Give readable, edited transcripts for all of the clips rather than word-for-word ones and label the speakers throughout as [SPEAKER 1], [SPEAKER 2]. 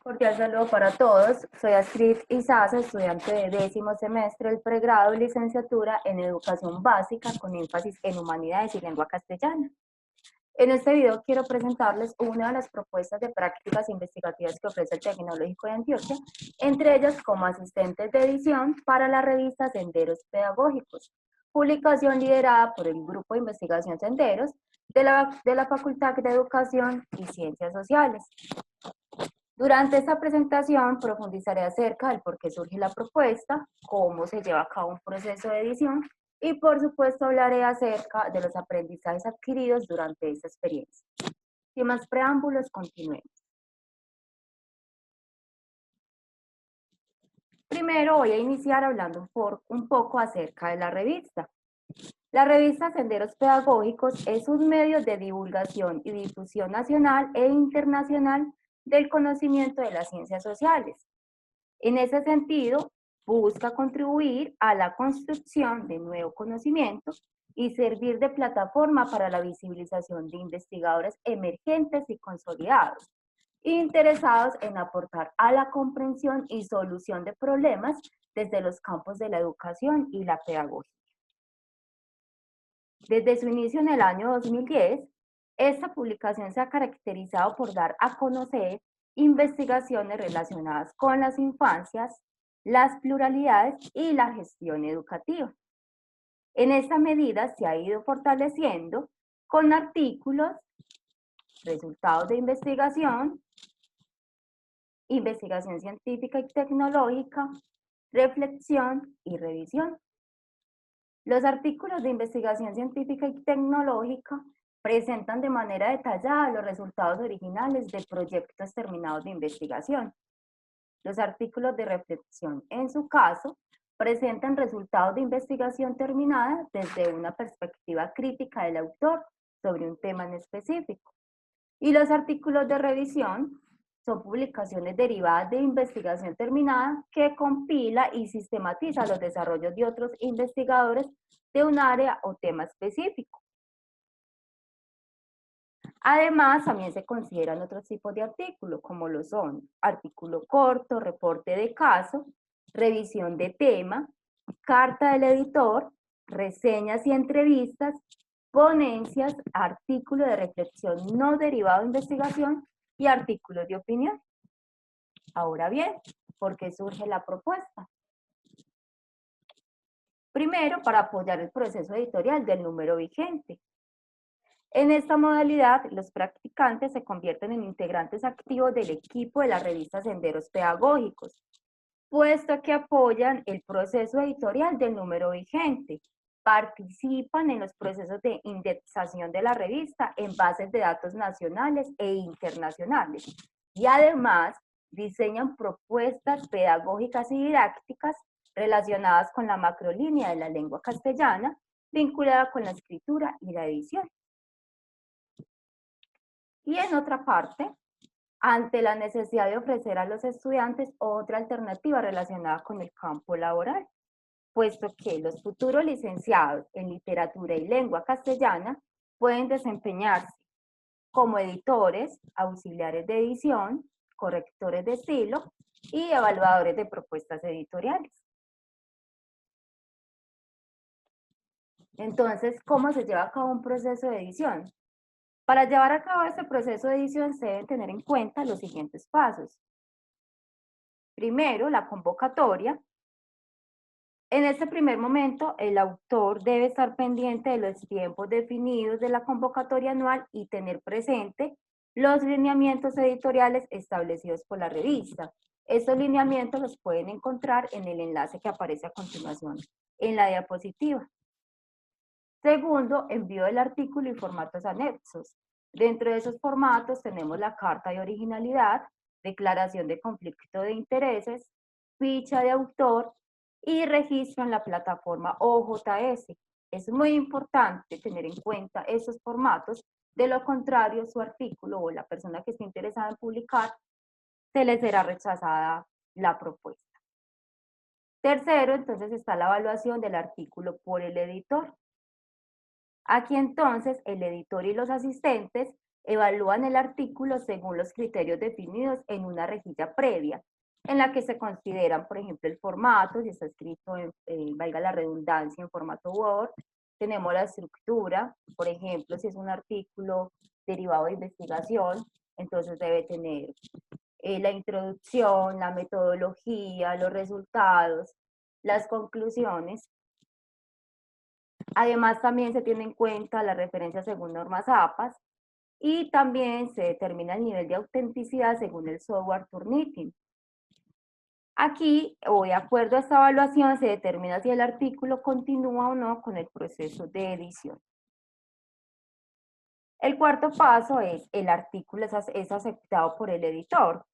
[SPEAKER 1] Cordial saludo para todos. Soy Astrid Izaza, estudiante de 10º semestre del pregrado y licenciatura en Educación Básica con énfasis en Humanidades y Lengua Castellana. En este video quiero presentarles una de las propuestas de prácticas investigativas que ofrece el Tecnológico de Antioquia, entre ellas como asistentes de edición para la revista Senderos Pedagógicos, publicación liderada por el Grupo de Investigación Senderos de la Facultad de Educación y Ciencias Sociales. Durante esta presentación profundizaré acerca del por qué surge la propuesta, cómo se lleva a cabo un proceso de edición y por supuesto hablaré acerca de los aprendizajes adquiridos durante esta experiencia. Sin más preámbulos, continuemos. Primero voy a iniciar hablando un poco acerca de la revista. La revista Senderos Pedagógicos es un medio de divulgación y difusión nacional e internacional del conocimiento de las ciencias sociales. En ese sentido, busca contribuir a la construcción de nuevo conocimiento y servir de plataforma para la visibilización de investigadores emergentes y consolidados, interesados en aportar a la comprensión y solución de problemas desde los campos de la educación y la pedagogía. Desde su inicio en el año 2010, esta publicación se ha caracterizado por dar a conocer investigaciones relacionadas con las infancias, las pluralidades y la gestión educativa. En esta medida se ha ido fortaleciendo con artículos, resultados de investigación, investigación científica y tecnológica, reflexión y revisión. Los artículos de investigación científica y tecnológica presentan de manera detallada los resultados originales de proyectos terminados de investigación. Los artículos de reflexión, en su caso, presentan resultados de investigación terminada desde una perspectiva crítica del autor sobre un tema en específico. Y los artículos de revisión son publicaciones derivadas de investigación terminada que compila y sistematiza los desarrollos de otros investigadores de un área o tema específico. Además, también se consideran otros tipos de artículos, como lo son artículo corto, reporte de caso, revisión de tema, carta del editor, reseñas y entrevistas, ponencias, artículo de reflexión no derivado de investigación y artículos de opinión. Ahora bien, ¿por qué surge la propuesta? Primero, para apoyar el proceso editorial del número vigente. En esta modalidad, los practicantes se convierten en integrantes activos del equipo de la revista Senderos Pedagógicos, puesto que apoyan el proceso editorial del número vigente, participan en los procesos de indexación de la revista en bases de datos nacionales e internacionales y además diseñan propuestas pedagógicas y didácticas relacionadas con la macrolínea de la lengua castellana vinculada con la escritura y la edición. Y en otra parte, ante la necesidad de ofrecer a los estudiantes otra alternativa relacionada con el campo laboral, puesto que los futuros licenciados en literatura y lengua castellana pueden desempeñarse como editores, auxiliares de edición, correctores de estilo y evaluadores de propuestas editoriales. Entonces, ¿cómo se lleva a cabo un proceso de edición? Para llevar a cabo este proceso de edición se deben tener en cuenta los siguientes pasos. Primero, la convocatoria. En este primer momento, el autor debe estar pendiente de los tiempos definidos de la convocatoria anual y tener presente los lineamientos editoriales establecidos por la revista. Estos lineamientos los pueden encontrar en el enlace que aparece a continuación en la diapositiva. Segundo, envío del artículo y formatos anexos. Dentro de esos formatos tenemos la carta de originalidad, declaración de conflicto de intereses, ficha de autor y registro en la plataforma OJS. Es muy importante tener en cuenta esos formatos, de lo contrario su artículo o la persona que esté interesada en publicar se le será rechazada la propuesta. Tercero, entonces está la evaluación del artículo por el editor. Aquí entonces el editor y los asistentes evalúan el artículo según los criterios definidos en una rejilla previa, en la que se consideran, por ejemplo, el formato, si está escrito, valga la redundancia, en formato Word. Tenemos la estructura, por ejemplo, si es un artículo derivado de investigación, entonces debe tener la introducción, la metodología, los resultados, las conclusiones. Además, también se tiene en cuenta la referencia según normas APAS y también se determina el nivel de autenticidad según el software Turnitin. Aquí, o de acuerdo a esta evaluación, se determina si el artículo continúa o no con el proceso de edición. El cuarto paso es el artículo es aceptado por el editor.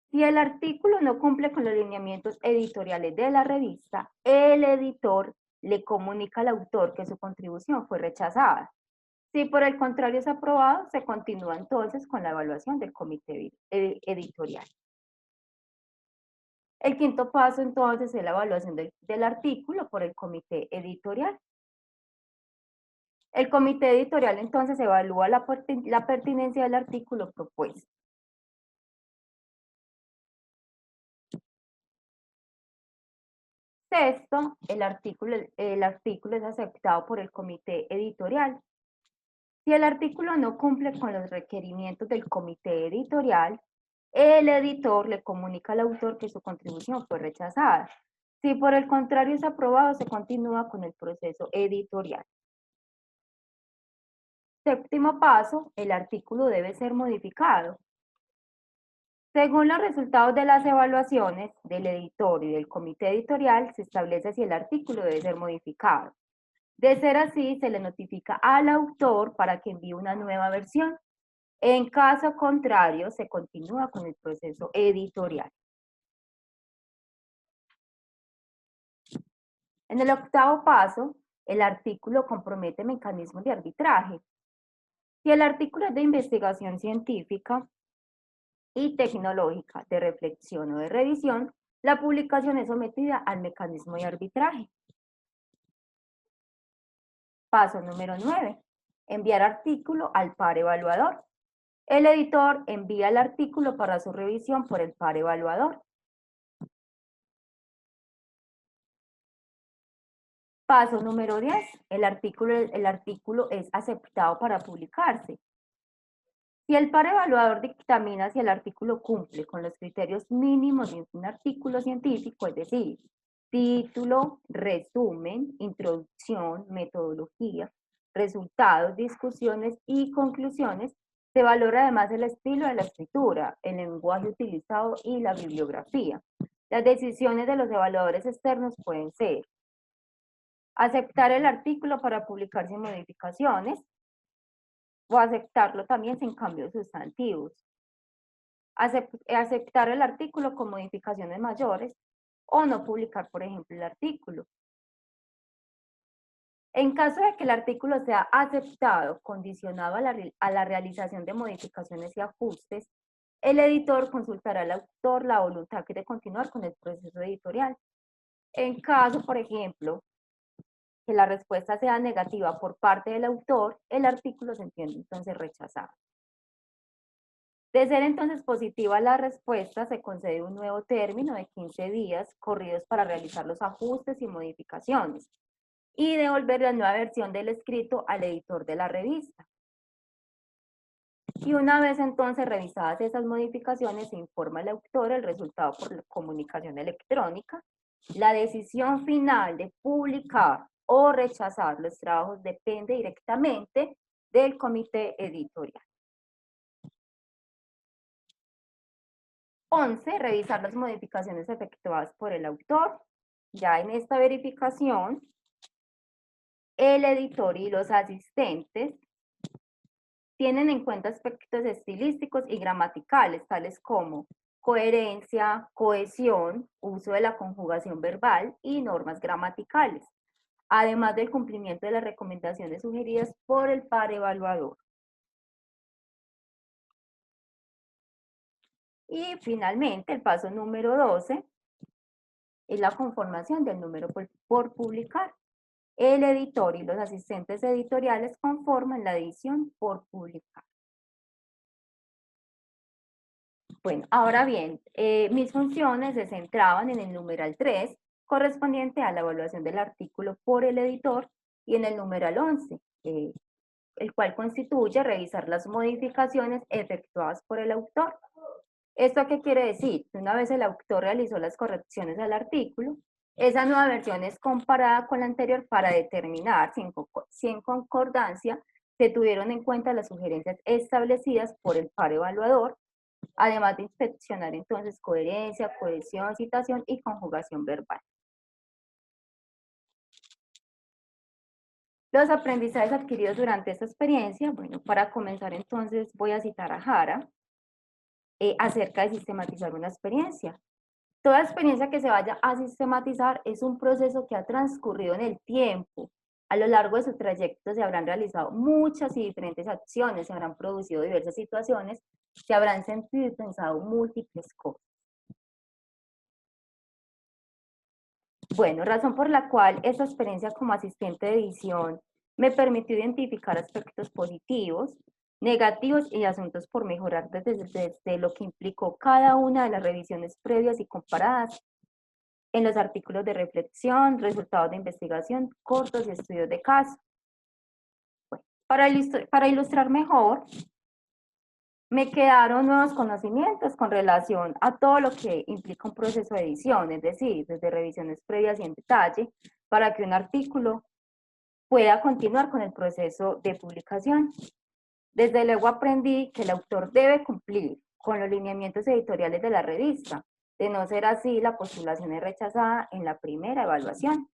[SPEAKER 1] Si el artículo no cumple con los lineamientos editoriales de la revista, el editor le comunica al autor que su contribución fue rechazada. Si por el contrario es aprobado, se continúa entonces con la evaluación del comité editorial. El quinto paso entonces es la evaluación del artículo por el comité editorial. El comité editorial entonces evalúa la pertinencia del artículo propuesto. Sexto, el artículo es aceptado por el comité editorial. Si el artículo no cumple con los requerimientos del comité editorial, el editor le comunica al autor que su contribución fue rechazada. Si por el contrario es aprobado, se continúa con el proceso editorial. Séptimo paso, el artículo debe ser modificado. Según los resultados de las evaluaciones del editor y del comité editorial, se establece si el artículo debe ser modificado. De ser así, se le notifica al autor para que envíe una nueva versión. En caso contrario, se continúa con el proceso editorial. En el octavo paso, el artículo compromete mecanismos de arbitraje. Si el artículo es de investigación científica y tecnológica, de reflexión o de revisión, la publicación es sometida al mecanismo de arbitraje. Paso número 9. Enviar artículo al par evaluador. El editor envía el artículo para su revisión por el par evaluador. Paso número 10. El artículo es aceptado para publicarse. Si el par evaluador dictamina si el artículo cumple con los criterios mínimos de un artículo científico, es decir, título, resumen, introducción, metodología, resultados, discusiones y conclusiones, se valora además el estilo de la escritura, el lenguaje utilizado y la bibliografía. Las decisiones de los evaluadores externos pueden ser aceptar el artículo para publicar sin modificaciones o aceptarlo también sin cambios sustantivos. Aceptar el artículo con modificaciones mayores o no publicar, por ejemplo, el artículo. En caso de que el artículo sea aceptado, condicionado a la realización de modificaciones y ajustes, el editor consultará al autor la voluntad de continuar con el proceso editorial. En caso, por ejemplo, que la respuesta sea negativa por parte del autor, el artículo se entiende entonces rechazado. De ser entonces positiva la respuesta, se concede un nuevo término de 15 días corridos para realizar los ajustes y modificaciones y devolver la nueva versión del escrito al editor de la revista. Y una vez entonces revisadas esas modificaciones, se informa al autor el resultado por comunicación electrónica. La decisión final de publicar o rechazar los trabajos depende directamente del comité editorial. 11. Revisar las modificaciones efectuadas por el autor. Ya en esta verificación, el editor y los asistentes tienen en cuenta aspectos estilísticos y gramaticales, tales como coherencia, cohesión, uso de la conjugación verbal y normas gramaticales, además del cumplimiento de las recomendaciones sugeridas por el par evaluador. Y finalmente, el paso número 12 es la conformación del número por publicar. El editor y los asistentes editoriales conforman la edición por publicar. Bueno, ahora bien, mis funciones se centraban en el numeral 3, correspondiente a la evaluación del artículo por el editor, y en el numeral 11, el cual constituye revisar las modificaciones efectuadas por el autor. ¿Esto qué quiere decir? Que una vez el autor realizó las correcciones al artículo, esa nueva versión es comparada con la anterior para determinar si en concordancia se tuvieron en cuenta las sugerencias establecidas por el par evaluador, además de inspeccionar entonces coherencia, cohesión, citación y conjugación verbal. Los aprendizajes adquiridos durante esta experiencia, bueno, para comenzar entonces voy a citar a Jara acerca de sistematizar una experiencia. Toda experiencia que se vaya a sistematizar es un proceso que ha transcurrido en el tiempo. A lo largo de su trayecto se habrán realizado muchas y diferentes acciones, se habrán producido diversas situaciones, se habrán sentido y pensado múltiples cosas. Bueno, razón por la cual esta experiencia como asistente de edición me permitió identificar aspectos positivos, negativos y asuntos por mejorar desde lo que implicó cada una de las revisiones previas y comparadas en los artículos de reflexión, resultados de investigación, cortos y estudios de caso. Bueno, para ilustrar mejor, me quedaron nuevos conocimientos con relación a todo lo que implica un proceso de edición, es decir, desde revisiones previas y en detalle, para que un artículo pueda continuar con el proceso de publicación. Desde luego aprendí que el autor debe cumplir con los lineamientos editoriales de la revista. De no ser así, la postulación es rechazada en la primera evaluación.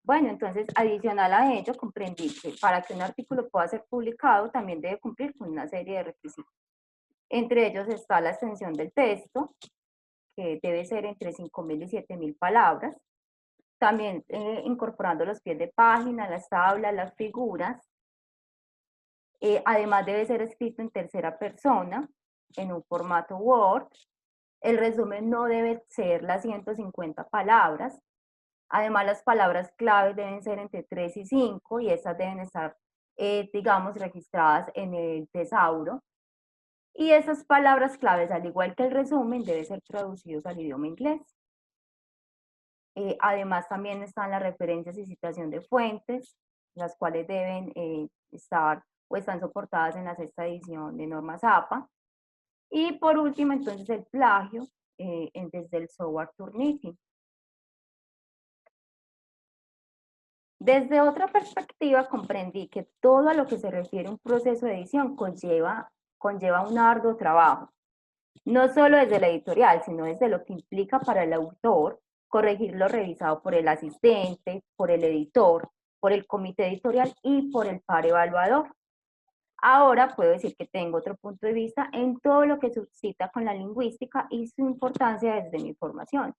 [SPEAKER 1] Bueno, entonces, adicional a ello, comprendí que para que un artículo pueda ser publicado, también debe cumplir con una serie de requisitos. Entre ellos está la extensión del texto, que debe ser entre 5.000 y 7.000 palabras. También incorporando los pies de página, las tablas, las figuras. Además debe ser escrito en tercera persona, en un formato Word. El resumen no debe ser las 150 palabras. Además, las palabras claves deben ser entre 3 y 5 y esas deben estar, digamos, registradas en el tesauro. Y esas palabras claves, al igual que el resumen, deben ser traducidos al idioma inglés. Además, también están las referencias y citación de fuentes, las cuales deben estar o están soportadas en la sexta edición de normas APA. Y por último, entonces, el plagio desde el software Turnitin. Desde otra perspectiva, comprendí que todo a lo que se refiere a un proceso de edición conlleva un arduo trabajo, no solo desde la editorial, sino desde lo que implica para el autor corregir lo revisado por el asistente, por el editor, por el comité editorial y por el par evaluador. Ahora puedo decir que tengo otro punto de vista en todo lo que suscita con la lingüística y su importancia desde mi formación.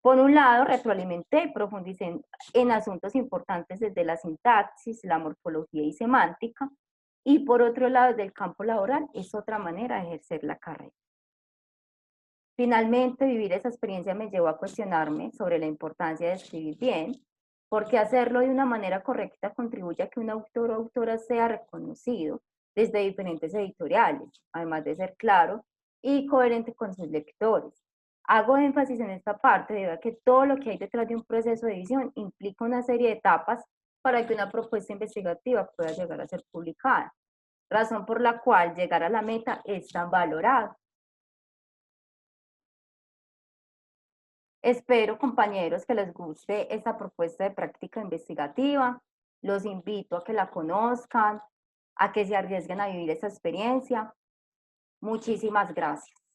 [SPEAKER 1] Por un lado, retroalimenté y profundicé en asuntos importantes desde la sintaxis, la morfología y semántica, y por otro lado, desde el campo laboral, es otra manera de ejercer la carrera. Finalmente, vivir esa experiencia me llevó a cuestionarme sobre la importancia de escribir bien, porque hacerlo de una manera correcta contribuye a que un autor o autora sea reconocido desde diferentes editoriales, además de ser claro y coherente con sus lectores. Hago énfasis en esta parte debido a que todo lo que hay detrás de un proceso de edición implica una serie de etapas para que una propuesta investigativa pueda llegar a ser publicada, razón por la cual llegar a la meta es tan valorado. Espero, compañeros, que les guste esta propuesta de práctica investigativa. Los invito a que la conozcan, a que se arriesguen a vivir esta experiencia. Muchísimas gracias.